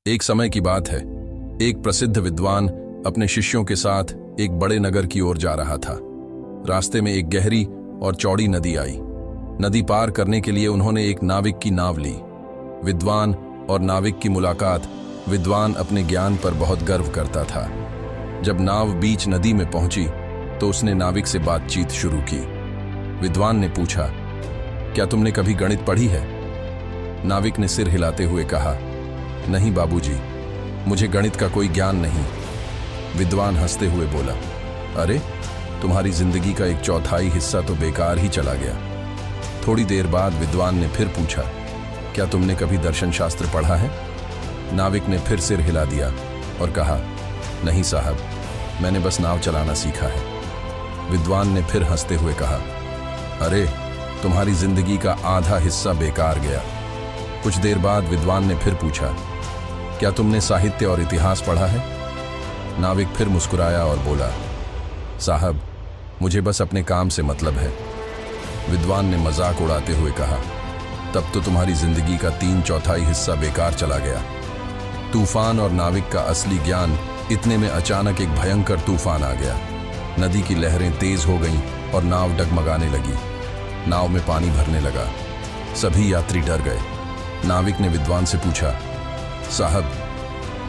एक समय की बात है। एक प्रसिद्ध विद्वान अपने शिष्यों के साथ एक बड़े नगर की ओर जा रहा था। रास्ते में एक गहरी और चौड़ी नदी आई। नदी पार करने के लिए उन्होंने एक नाविक की नाव ली। विद्वान और नाविक की मुलाकात। विद्वान अपने ज्ञान पर बहुत गर्व करता था। जब नाव बीच नदी में पहुंची तो उसने नाविक से बातचीत शुरू की। विद्वान ने पूछा, क्या तुमने कभी गणित पढ़ी है? नाविक ने सिर हिलाते हुए कहा, नहीं बाबूजी, मुझे गणित का कोई ज्ञान नहीं। विद्वान हंसते हुए बोला, अरे, तुम्हारी जिंदगी का एक चौथाई हिस्सा तो बेकार ही चला गया। थोड़ी देर बाद विद्वान ने फिर पूछा, क्या तुमने कभी दर्शन शास्त्र पढ़ा है? नाविक ने फिर सिर हिला दिया और कहा, नहीं साहब, मैंने बस नाव चलाना सीखा है। विद्वान ने फिर हंसते हुए कहा, अरे, तुम्हारी जिंदगी का आधा हिस्सा बेकार गया। कुछ देर बाद विद्वान ने फिर पूछा, क्या तुमने साहित्य और इतिहास पढ़ा है? नाविक फिर मुस्कुराया और बोला, साहब, मुझे बस अपने काम से मतलब है। विद्वान ने मजाक उड़ाते हुए कहा, तब तो तुम्हारी जिंदगी का 3/4 हिस्सा बेकार चला गया। तूफान और नाविक का असली ज्ञान। इतने में अचानक एक भयंकर तूफान आ गया। नदी की लहरें तेज हो गईं और नाव डगमगाने लगी। नाव में पानी भरने लगा। सभी यात्री डर गए। नाविक ने विद्वान से पूछा, साहब,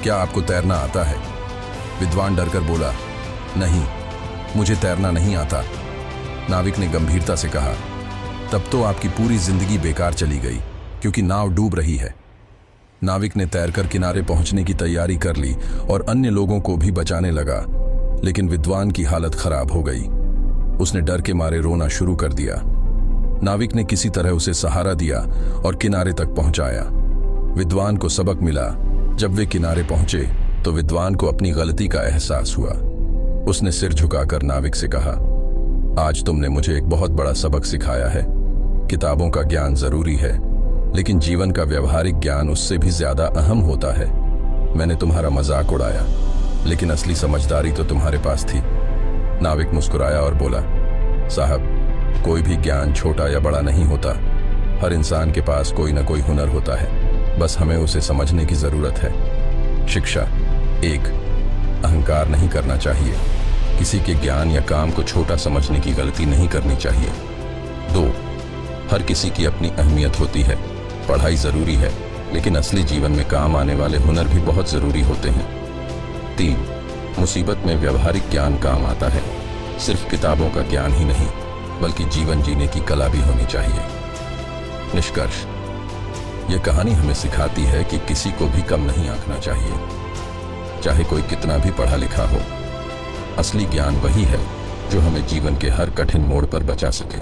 क्या आपको तैरना आता है? विद्वान डरकर बोला, नहीं, मुझे तैरना नहीं आता। नाविक ने गंभीरता से कहा, तब तो आपकी पूरी जिंदगी बेकार चली गई, क्योंकि नाव डूब रही है। नाविक ने तैरकर किनारे पहुंचने की तैयारी कर ली और अन्य लोगों को भी बचाने लगा, लेकिन विद्वान की हालत खराब हो गई। उसने डर के मारे रोना शुरू कर दिया। नाविक ने किसी तरह उसे सहारा दिया और किनारे तक पहुंचाया। विद्वान को सबक मिला। जब वे किनारे पहुंचे तो विद्वान को अपनी गलती का एहसास हुआ। उसने सिर झुकाकर नाविक से कहा, आज तुमने मुझे एक बहुत बड़ा सबक सिखाया है। किताबों का ज्ञान जरूरी है, लेकिन जीवन का व्यवहारिक ज्ञान उससे भी ज्यादा अहम होता है। मैंने तुम्हारा मजाक उड़ाया, लेकिन असली समझदारी तो तुम्हारे पास थी। नाविक मुस्कुराया और बोला, साहब, कोई भी ज्ञान छोटा या बड़ा नहीं होता। हर इंसान के पास कोई ना कोई हुनर होता है, बस हमें उसे समझने की जरूरत है। शिक्षा 1, अहंकार नहीं करना चाहिए। किसी के ज्ञान या काम को छोटा समझने की गलती नहीं करनी चाहिए। 2, हर किसी की अपनी अहमियत होती है। पढ़ाई जरूरी है, लेकिन असली जीवन में काम आने वाले हुनर भी बहुत जरूरी होते हैं। 3, मुसीबत में व्यवहारिक ज्ञान काम आता है। सिर्फ किताबों का ज्ञान ही नहीं, बल्कि जीवन जीने की कला भी होनी चाहिए। निष्कर्ष, यह कहानी हमें सिखाती है कि किसी को भी कम नहीं आंकना चाहिए, चाहे कोई कितना भी पढ़ा लिखा हो। असली ज्ञान वही है जो हमें जीवन के हर कठिन मोड़ पर बचा सके।